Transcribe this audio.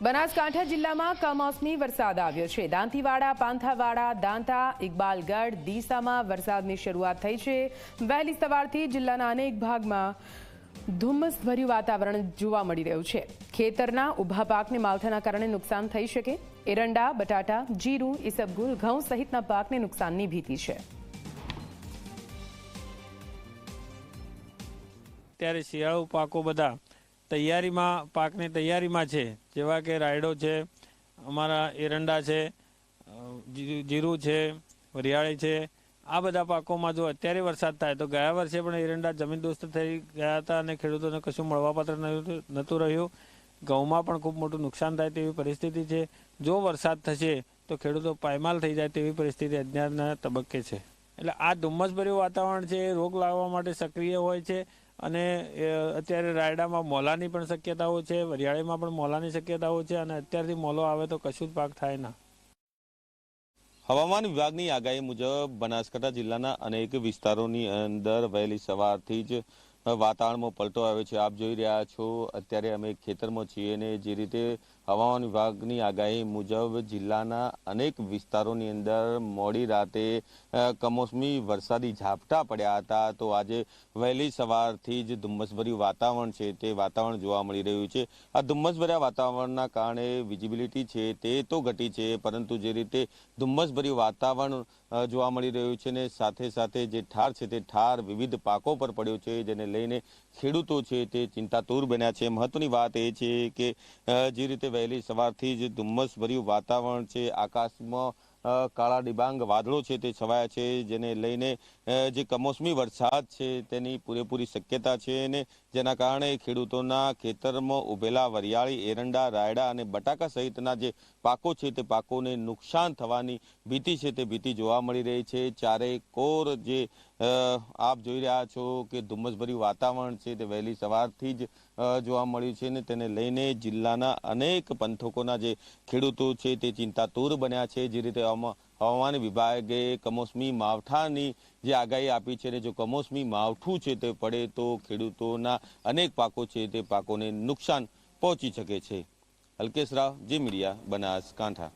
બનાસકાંઠા જિલ્લામાં કમોસમી વરસાદ આવ્યો છે। દાંતીવાડા, પાંથાવાડા, દાંતા, ઇકબાલગઢ, ડીસામાં વરસાદની શરૂઆત થઈ છે। વહેલી સવારથી જિલ્લાના અનેક ભાગમાં ધુમ્મસભર્યું વાતાવરણ જોવા મળી રહ્યું છે। ખેતરના ઊભા પાકને માવઠાના કારણે નુકસાન થઈ શકે। એરંડા, બટાટા, જીરું, ઈસબગુલ, ઘઉં સહિતના પાકને નુકસાનની ભીતિ છે। ત્યારે શિયાળુ પાકો બધા પાકની તૈયારીમાં છે, જેવા કે રાયડો છે, અમારા એરંડા છે, જીરું છે, વરિયાળી છે। આ બધા પાકોમાં જો અત્યારે વરસાદ થાય તો ગયા વર્ષે પણ એરંડા જમીનદોસ્ત થઈ ગયા હતા અને ખેડૂતોને કશું મળવાપાત્ર નહોતું રહ્યું। ઘઉંમાં પણ ખૂબ મોટું નુકસાન થાય તેવી પરિસ્થિતિ છે। જો વરસાદ થશે તો ખેડૂતો પાયમાલ થઈ જાય તેવી પરિસ્થિતિ અત્યારના તબક્કે છે। એટલે આ ધુમ્મસભર્યું વાતાવરણ છે એ રોગ લાવવા માટે સક્રિય હોય છે અને અત્યારે રાયડામાં મોલાની પણ શક્યતાઓ છે, વરિયાળીમાં પણ મોલાની શક્યતાઓ છે અને અત્યારથી મોલો આવે તો કશું જ પાક થાય ના। હવામાન વિભાગની આગાહી મુજબ બનાસકાંઠા જિલ્લાના અનેક વિસ્તારોની અંદર વહેલી સવારથી જ વાતાવરણમાં પલટો આવ્યો છે। આપ જોઈ રહ્યા છો અત્યારે અમે ખેતરમાં છીએ અને જે રીતે હવામાન વિભાગની આગાહી મુજબ જિલ્લાના અનેક વિસ્તારોની અંદર મોડી રાતે કમોસમી વરસાદી ઝાપટા પડ્યા હતા। તો આજે વહેલી સવારથી જ ધુમ્મસભર્યું વાતાવરણ છે તે વાતાવરણ જોવા મળી રહ્યું છે। આ ધુમ્મસભર્યા વાતાવરણના કારણે વિઝિબિલિટી છે તે તો ઘટી છે, પરંતુ જે રીતે ધુમ્મસભર્યું વાતાવરણ જોવા મળી રહ્યું છે ને સાથે સાથે જે ઠાર છે તે ઠાર વિવિધ પાકો પર પડ્યો છે, જેને લઈને ખેડૂતો છે તે ચિંતાતુર બન્યા છે। મહત્વની વાત એ છે કે જે રીતે વહેલી સવારથી જ ધુમ્મસભર્યું વાતાવરણ છે, આકાશમાં કાળા ડિબાંગ વાદળો છે તે છવાયા છે, જેને લઈને જે કમોસમી વરસાદ છે તેની પૂરેપૂરી શક્યતા છે અને જેના કારણે ખેડૂતોના ખેતરમાં ઉભેલા વરિયાળી, એરંડા, રાયડા અને બટાકા સહિતના જે પાકો છે તે પાકોને નુકસાન થવાની ભીતિ છે તે ભીતિ જોવા મળી રહી છે। ચારે કોર જે આપ જોઈ રહ્યા છો કે ધુમ્મસભર્યું વાતાવરણ છે તે વહેલી સવારથી જ જોવા મળ્યું છે ને તેને લઈને જિલ્લાના અનેક પંથકોના જે ખેડૂતો છે તે ચિંતાતુર બન્યા છે। જે રીતે હવામાન વિભાગે કમોસમી માવઠાની જે આગાહી આપી છે ને જો કમોસમી માવઠું છે તે પડે તો ખેડૂતોના અનેક પાકો છે તે પાકોને નુકસાન પહોંચી શકે છે। અલ્કેશ રાવ, જી મીડિયા, બનાસકાંઠા।